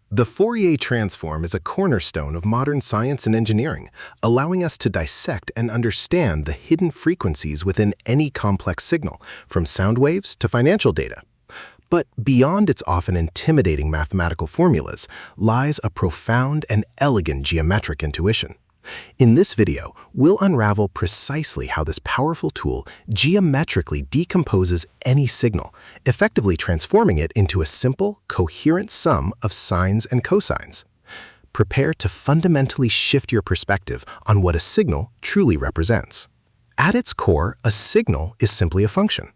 The Fourier Transform is a cornerstone of modern science and engineering, allowing us to dissect and understand the hidden frequencies within any complex signal, from sound waves to financial data. But beyond its often intimidating mathematical formulas lies a profound and elegant geometric intuition. In this video, we'll unravel precisely how this powerful tool geometrically decomposes any signal, effectively transforming it into a simple, coherent sum of sines and cosines. Prepare to fundamentally shift your perspective on what a signal truly represents. At its core, a signal is simply a function.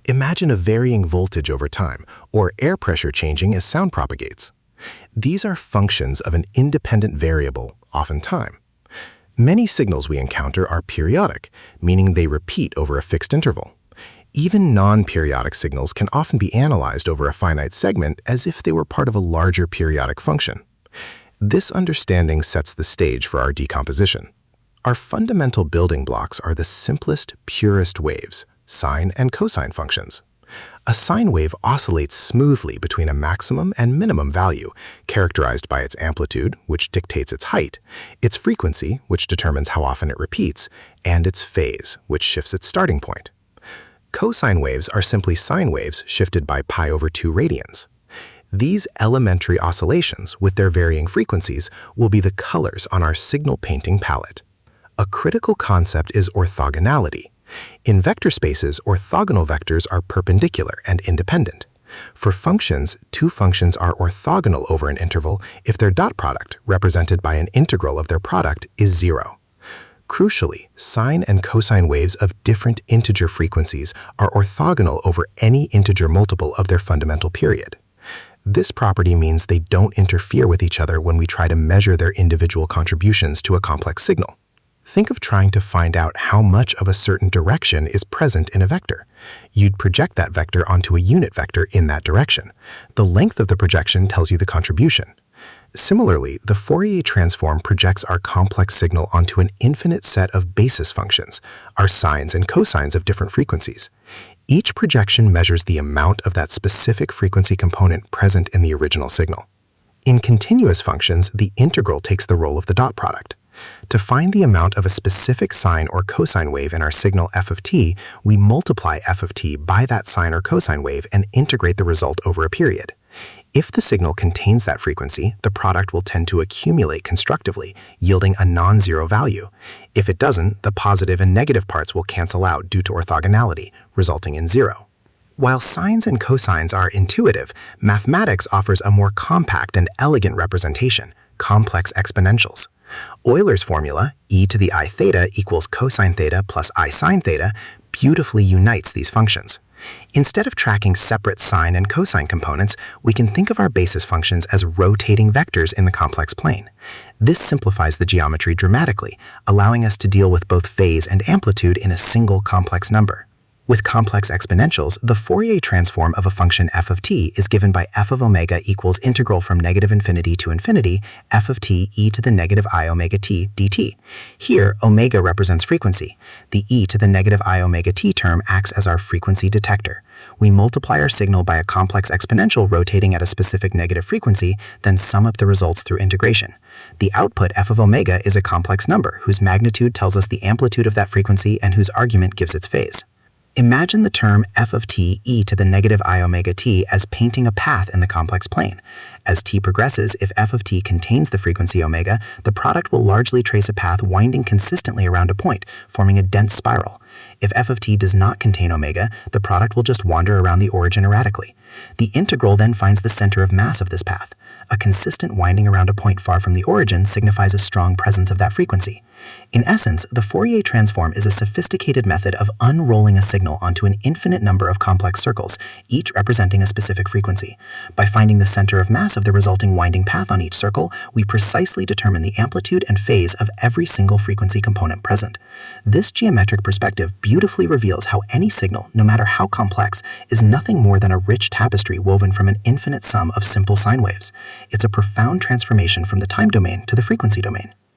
Imagine a varying voltage over time, or air pressure changing as sound propagates. These are functions of an independent variable, often time. Many signals we encounter are periodic, meaning they repeat over a fixed interval. Even non-periodic signals can often be analyzed over a finite segment as if they were part of a larger periodic function. This understanding sets the stage for our decomposition. Our fundamental building blocks are the simplest, purest waves, sine and cosine functions. A sine wave oscillates smoothly between a maximum and minimum value, characterized by its amplitude, which dictates its height, its frequency, which determines how often it repeats, and its phase, which shifts its starting point. Cosine waves are simply sine waves shifted by pi/2 radians. These elementary oscillations, with their varying frequencies, will be the colors on our signal painting palette. A critical concept is orthogonality. In vector spaces, orthogonal vectors are perpendicular and independent. For functions, two functions are orthogonal over an interval if their dot product, represented by an integral of their product, is 0. Crucially, sine and cosine waves of different integer frequencies are orthogonal over any integer multiple of their fundamental period. This property means they don't interfere with each other when we try to measure their individual contributions to a complex signal. Think of trying to find out how much of a certain direction is present in a vector. You'd project that vector onto a unit vector in that direction. The length of the projection tells you the contribution. Similarly, the Fourier transform projects our complex signal onto an infinite set of basis functions, our sines and cosines of different frequencies. Each projection measures the amount of that specific frequency component present in the original signal. In continuous functions, the integral takes the role of the dot product. To find the amount of a specific sine or cosine wave in our signal f of t, we multiply f of t by that sine or cosine wave and integrate the result over a period. If the signal contains that frequency, the product will tend to accumulate constructively, yielding a non-zero value. If it doesn't, the positive and negative parts will cancel out due to orthogonality, resulting in 0. While sines and cosines are intuitive, mathematics offers a more compact and elegant representation, complex exponentials. Euler's formula, e to the I theta equals cosine theta plus I sine theta, beautifully unites these functions. Instead of tracking separate sine and cosine components, we can think of our basis functions as rotating vectors in the complex plane. This simplifies the geometry dramatically, allowing us to deal with both phase and amplitude in a single complex number. With complex exponentials, the Fourier transform of a function f of t is given by f of omega equals integral from -infinity to infinity f of t e to the negative I omega t dt. Here, omega represents frequency. The e to the negative I omega t term acts as our frequency detector. We multiply our signal by a complex exponential rotating at a specific negative frequency, then sum up the results through integration. The output f of omega is a complex number whose magnitude tells us the amplitude of that frequency and whose argument gives its phase. Imagine the term f of t e to the negative I omega t as painting a path in the complex plane. As t progresses, if f of t contains the frequency omega, the product will largely trace a path winding consistently around a point, forming a dense spiral. If f of t does not contain omega, the product will just wander around the origin erratically. The integral then finds the center of mass of this path. A consistent winding around a point far from the origin signifies a strong presence of that frequency. In essence, the Fourier transform is a sophisticated method of unrolling a signal onto an infinite number of complex circles, each representing a specific frequency. By finding the center of mass of the resulting winding path on each circle, we precisely determine the amplitude and phase of every single frequency component present. This geometric perspective beautifully reveals how any signal, no matter how complex, is nothing more than a rich tapestry woven from an infinite sum of simple sine waves. It's a profound transformation from the time domain to the frequency domain.